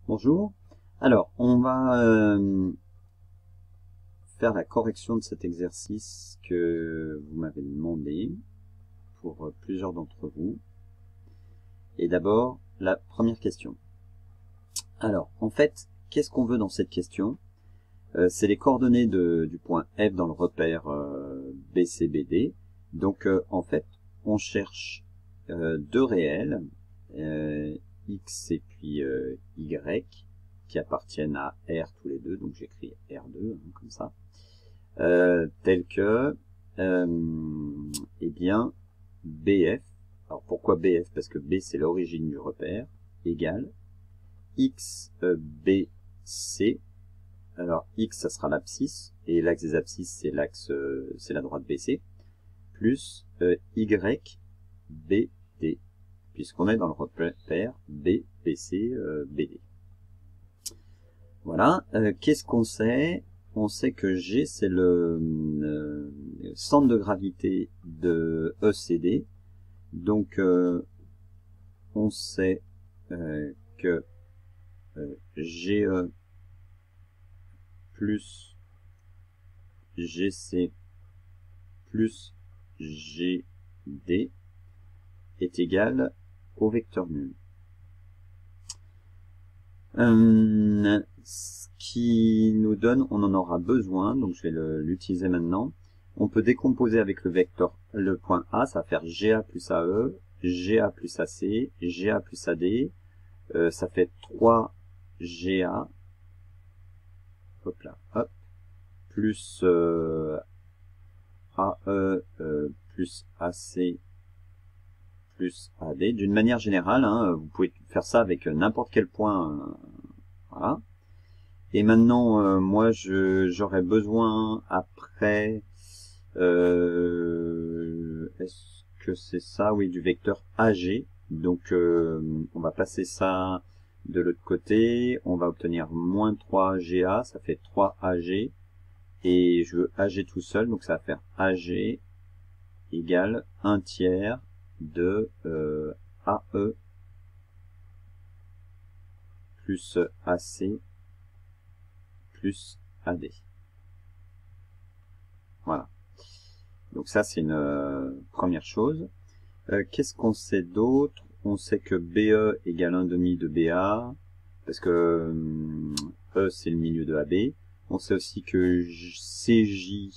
Bonjour. Alors, on va faire la correction de cet exercice que vous m'avez demandé pour plusieurs d'entre vous. Et d'abord, la première question. Alors, en fait, qu'est-ce qu'on veut dans cette question? C'est les coordonnées du point F dans le repère BCBD. Donc, en fait, on cherche deux réels, X et puis Y, qui appartiennent à R tous les deux, donc j'écris R2, hein, comme ça, tel que, eh bien, BF, alors pourquoi BF? Parce que B c'est l'origine du repère, égale XBC, alors X ça sera l'abscisse, et l'axe des abscisses c'est l'axe, c'est la droite BC, plus YBD, puisqu'on est dans le repère BBC, BD. Voilà, qu'est-ce qu'on sait? On sait que G, c'est le centre de gravité de ECD. Donc, on sait que GE plus GC plus GD est égal au vecteur nul. Ce qui nous donne, on en aura besoin, donc je vais l'utiliser maintenant. On peut décomposer avec le vecteur, le point A, ça va faire GA plus AE, GA plus AC, GA plus AD, ça fait 3GA, hop là, hop, plus AE plus AC plus AD. D'une manière générale, hein, vous pouvez faire ça avec n'importe quel point, voilà. Et maintenant, moi, j'aurais besoin après, est-ce que c'est ça? Oui, du vecteur AG. Donc, on va passer ça de l'autre côté. On va obtenir moins 3GA, ça fait 3AG. Et je veux AG tout seul, donc ça va faire AG égale 1 tiers de AE plus AC plus AD. Voilà. Donc ça, c'est une première chose. Qu'est-ce qu'on sait d'autre? On sait que BE égale 1/2 de BA, parce que E, c'est le milieu de AB. On sait aussi que CJ,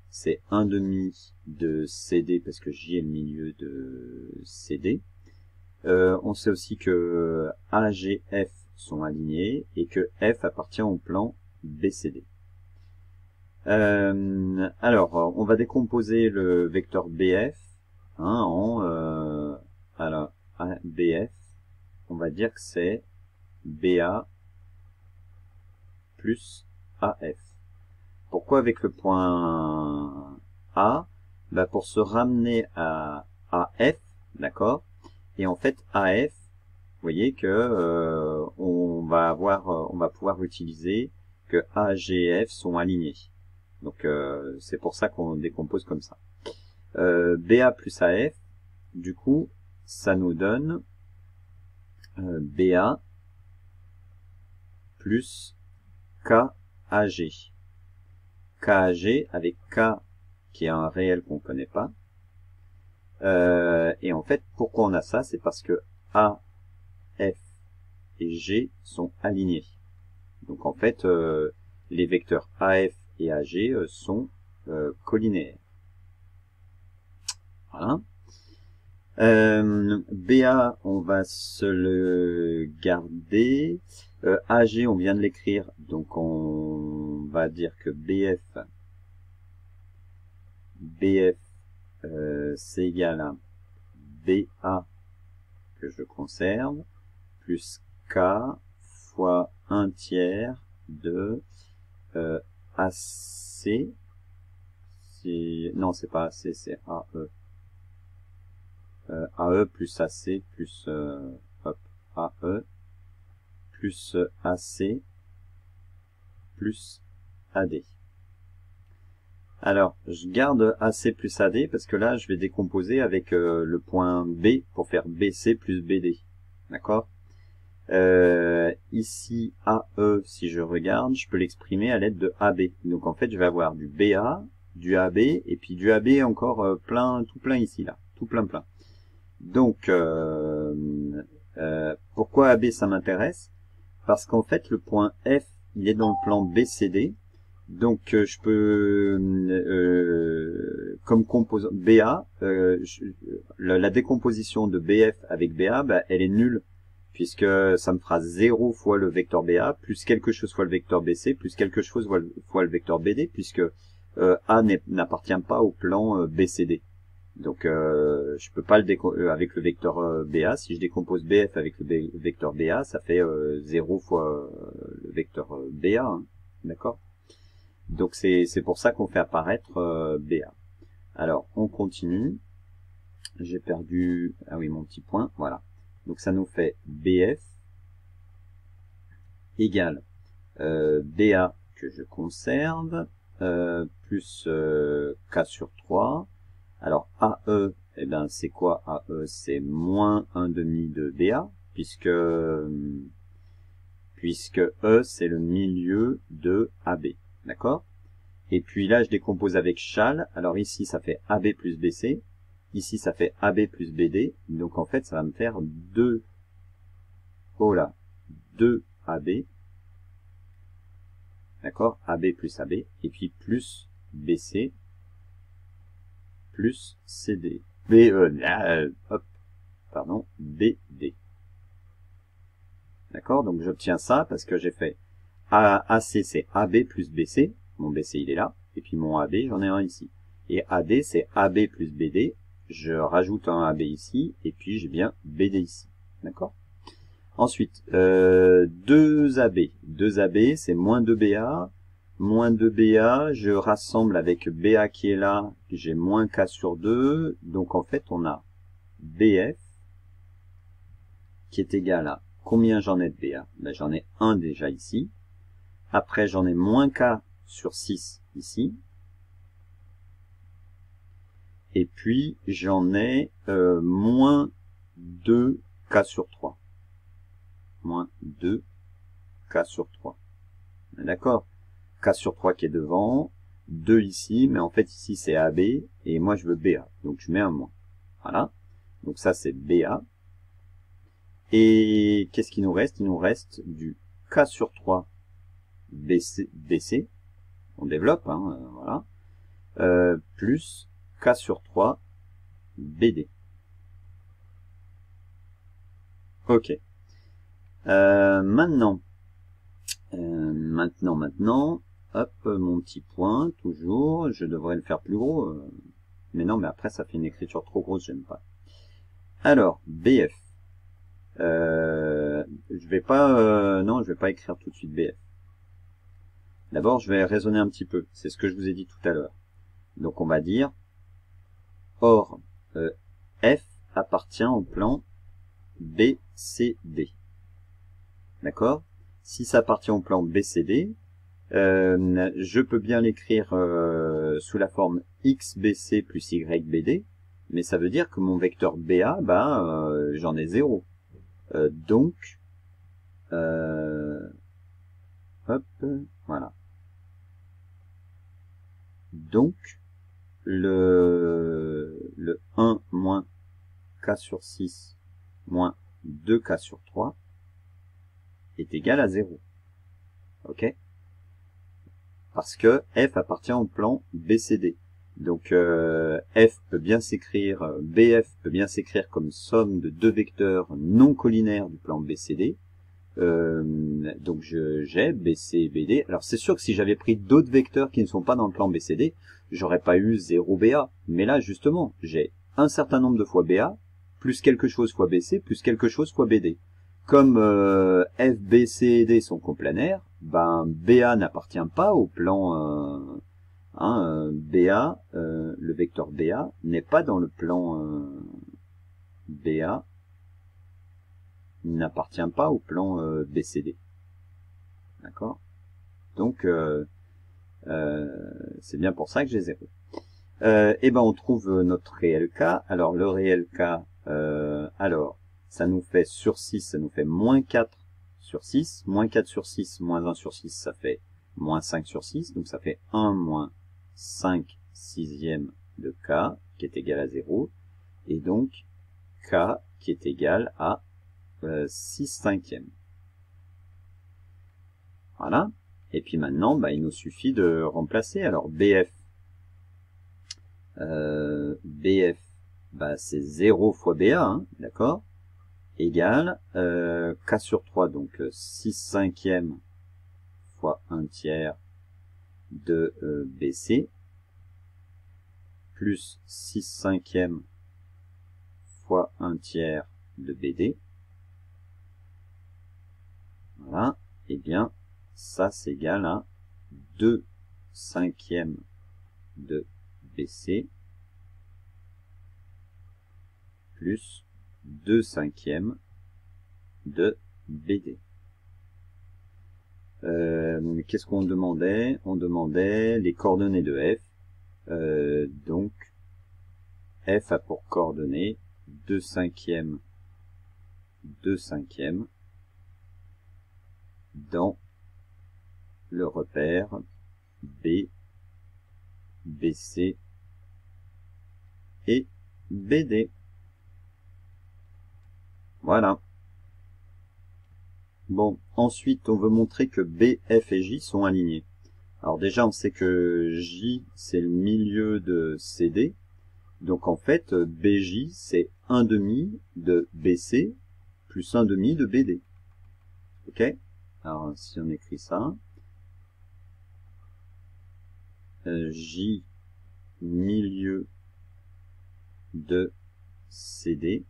c'est 1/2 de CD, parce que J est le milieu de CD. On sait aussi que AGF sont alignés et que F appartient au plan BCD. Alors, on va décomposer le vecteur BF hein, en alors, BF, on va dire que c'est BA plus AF. Pourquoi avec le point A? Bah pour se ramener à AF, d'accord? Et en fait, AF, vous voyez que on va pouvoir utiliser que A, G et F sont alignés. Donc c'est pour ça qu'on décompose comme ça. BA plus AF, du coup, ça nous donne BA plus KAG. KAG avec K qui est un réel qu'on connaît pas. Et en fait, pourquoi on a ça? C'est parce que A, F et G sont alignés. Donc en fait, les vecteurs AF et AG sont collinéaires. Voilà. BA, on va se le garder. AG, on vient de l'écrire, donc on va dire que BF c'est égal à BA que je conserve, plus K fois 1 tiers de AC, non c'est pas AC, c'est AE. AE plus AC plus hop, AE plus AC plus AD. Alors, je garde AC plus AD parce que là, je vais décomposer avec le point B pour faire BC plus BD. D'accord? Ici, AE, si je regarde, je peux l'exprimer à l'aide de AB. Donc en fait, je vais avoir du BA, du AB, et puis du AB encore plein, tout plein ici, là. Tout plein. Donc, pourquoi AB ça m'intéresse? Parce qu'en fait, le point F, il est dans le plan BCD. Donc, je peux, comme composant BA, la décomposition de BF avec BA, bah, elle est nulle, puisque ça me fera 0 fois le vecteur BA, plus quelque chose fois le vecteur BC, plus quelque chose fois le vecteur BD, puisque A n'appartient pas au plan BCD. Donc, je peux pas avec le vecteur BA. Si je décompose BF avec le vecteur BA, ça fait 0 fois le vecteur BA, hein, d'accord? Donc c'est pour ça qu'on fait apparaître BA. Alors, on continue. J'ai perdu, ah oui, mon petit point, voilà. Donc ça nous fait BF égale BA que je conserve, plus K sur 3. Alors AE, eh ben c'est quoi AE? C'est moins 1/2 de BA, puisque E c'est le milieu de AB. D'accord? Et puis là, je décompose avec châle. Alors ici, ça fait AB plus BC. Ici, ça fait AB plus BD. Donc en fait, ça va me faire 2 AB. D'accord? AB plus AB. Et puis plus BC plus CD. BD. D'accord? Donc j'obtiens ça parce que j'ai fait AC, c'est AB plus BC. Mon BC, il est là. Et puis mon AB, j'en ai un ici. Et AD, c'est AB plus BD. Je rajoute un AB ici. Et puis j'ai bien BD ici. D'accord? Ensuite, 2 AB. 2 AB, c'est moins 2 BA. Moins 2 BA, je rassemble avec BA qui est là. J'ai moins K sur 2. Donc en fait, on a BF qui est égal à combien j'en ai de BA? Ben, j'en ai 1 déjà ici. Après, j'en ai moins K sur 6 ici. Et puis, j'en ai moins 2 K sur 3. Moins 2 K sur 3. D'accord? K sur 3 qui est devant. 2 ici, mais en fait, ici, c'est AB. Et moi, je veux BA. Donc, je mets un moins. Voilà. Donc, ça, c'est BA. Et qu'est-ce qu'il nous reste? Il nous reste du K sur 3 BC. On développe, hein, voilà. Plus K sur 3 BD. Ok. Maintenant, hop, mon petit point, toujours, je devrais le faire plus gros, mais non, mais après ça fait une écriture trop grosse, j'aime pas. Alors, BF. Je vais pas écrire tout de suite BF. D'abord, je vais raisonner un petit peu. C'est ce que je vous ai dit tout à l'heure. Donc, on va dire, or, F appartient au plan BCD. D'accord? Si ça appartient au plan BCD, je peux bien l'écrire sous la forme XBC plus YBD, mais ça veut dire que mon vecteur BA, j'en ai 0. Donc, hop, voilà. Donc, le 1 moins K sur 6 moins 2K sur 3 est égal à 0. Ok? Parce que F appartient au plan BCD. Donc, F peut bien s'écrire, BF peut bien s'écrire comme somme de deux vecteurs non collinaires du plan BCD. Donc j'ai BC et BD. Alors c'est sûr que si j'avais pris d'autres vecteurs qui ne sont pas dans le plan BCD, j'aurais pas eu 0 BA. Mais là justement, j'ai un certain nombre de fois BA, plus quelque chose fois BC, plus quelque chose fois BD. Comme F, B, C et D sont coplanaires, BA n'appartient pas au plan BA, le vecteur BA n'est pas dans le plan BA, n'appartient pas au plan BCD. D'accord? Donc, c'est bien pour ça que j'ai 0. Et on trouve notre réel K. Alors, le réel K, ça nous fait sur 6, ça nous fait moins 4 sur 6. Moins 4 sur 6, moins 1 sur 6, ça fait moins 5 sur 6. Donc ça fait 1 moins 5 sixièmes de k qui est égal à 0. Et donc k qui est égal à 6 cinquièmes. Voilà. Et puis maintenant, il nous suffit de remplacer. Alors BF, c'est 0 fois BA, hein, d'accord, égale K sur 3, donc 6 cinquièmes fois 1 tiers de BC, plus 6 cinquièmes fois 1 tiers de BD. Voilà. Et bien, ça c'est égal à 2 cinquièmes de BC plus 2 cinquièmes de BD. Qu'est-ce qu'on demandait? On demandait les coordonnées de F. Donc, F a pour coordonnées 2 cinquièmes dans le repère B, BC et BD. Voilà. Bon, ensuite, on veut montrer que B, F et J sont alignés. Alors déjà, on sait que J, c'est le milieu de CD. Donc en fait, BJ, c'est 1/2 de BC plus 1/2 de BD. Ok? Alors, si on écrit ça, J, milieu de CD.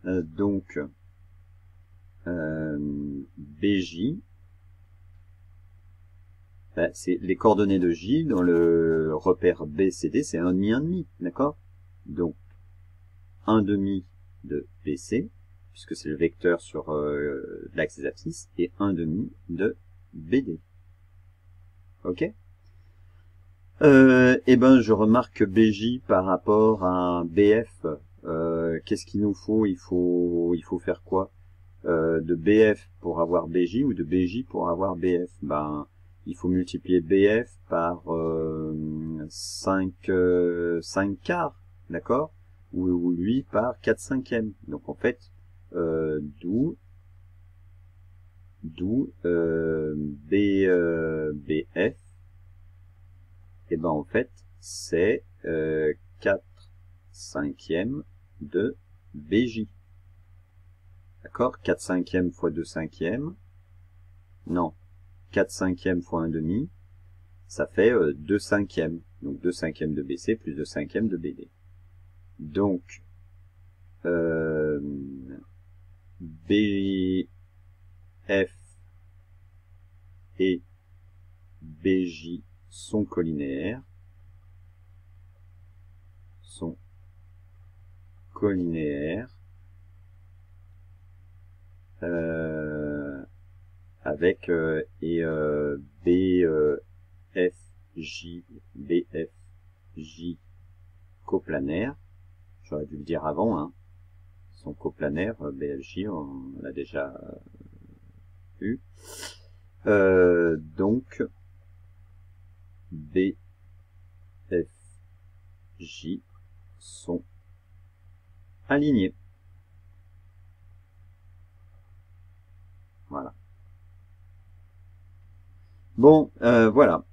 Donc, BJ, c'est les coordonnées de J dans le repère BCD, c'est 1/2, 1/2, d'accord? Donc, 1/2 de BC, puisque c'est le vecteur sur l'axe des abscisses, et 1/2 de BD. Ok? Et ben, je remarque que BJ par rapport à BF, qu'est-ce qu'il nous faut? Il faut faire quoi? De BF pour avoir BJ ou de BJ pour avoir BF? Ben, il faut multiplier BF par 5 quarts, d'accord? Ou lui par 4 cinquièmes. Donc en fait, d'où BF, et ben en fait, c'est 4 cinquièmes de BJ. D'accord? 4 cinquièmes fois 2 cinquièmes. Non. 4 cinquièmes fois 1/2. Ça fait 2 cinquièmes. Donc 2 cinquièmes de BC plus 2 cinquièmes de BD. Donc, BF et BJ sont collinéaires. Avec BFJ coplanaires. J'aurais dû le dire avant, hein. Sont coplanaires, BFJ, on l'a déjà vu. Donc, BFJ sont alignés. Voilà. Bon, voilà.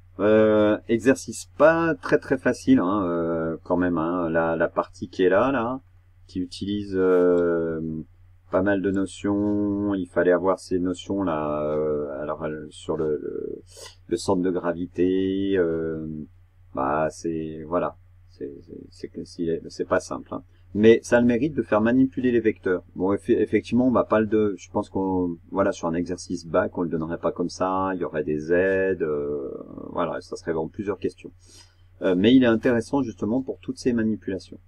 Exercice pas très facile, hein, quand même, hein, la partie qui est là, qui utilise pas mal de notions. Il fallait avoir ces notions là. Alors sur le centre de gravité, c'est voilà, c'est pas simple, hein. Mais ça a le mérite de faire manipuler les vecteurs. Bon, effectivement, on va pas je pense qu'on, voilà, sur un exercice bac, on le donnerait pas comme ça. Il y aurait des aides, voilà, ça serait vraiment plusieurs questions. Mais il est intéressant justement pour toutes ces manipulations.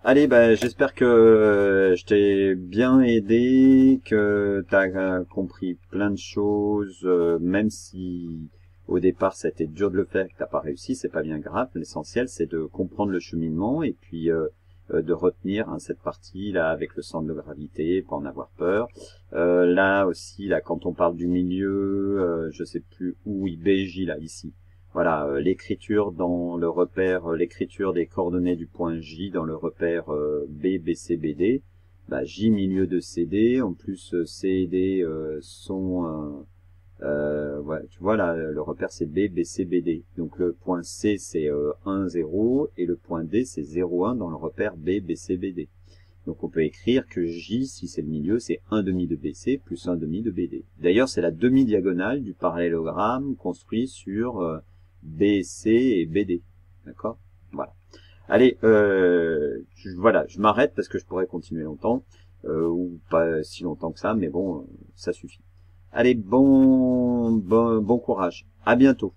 Allez, j'espère que je t'ai bien aidé, que tu as compris plein de choses, même si au départ ça a été dur de le faire et que t'as pas réussi, c'est pas bien grave. L'essentiel c'est de comprendre le cheminement et puis de retenir hein, cette partie là avec le centre de gravité, pas en avoir peur. Là aussi, là quand on parle du milieu, je sais plus où, BJ là ici. Voilà, l'écriture dans le repère, l'écriture des coordonnées du point J dans le repère B, BC, BD. Bah, J milieu de CD, en plus C et D sont ouais, tu vois là, le repère c'est B, BC, BD. Donc le point C c'est 1, 0 et le point D c'est 0, 1 dans le repère B, BC, BD. Donc on peut écrire que J, si c'est le milieu, c'est 1 demi de BC plus 1 demi de BD. D'ailleurs c'est la demi-diagonale du parallélogramme construit sur BC et BD. D'accord? Voilà. Allez, voilà, je m'arrête parce que je pourrais continuer longtemps, ou pas si longtemps que ça, mais bon, ça suffit. Allez, bon courage. À bientôt.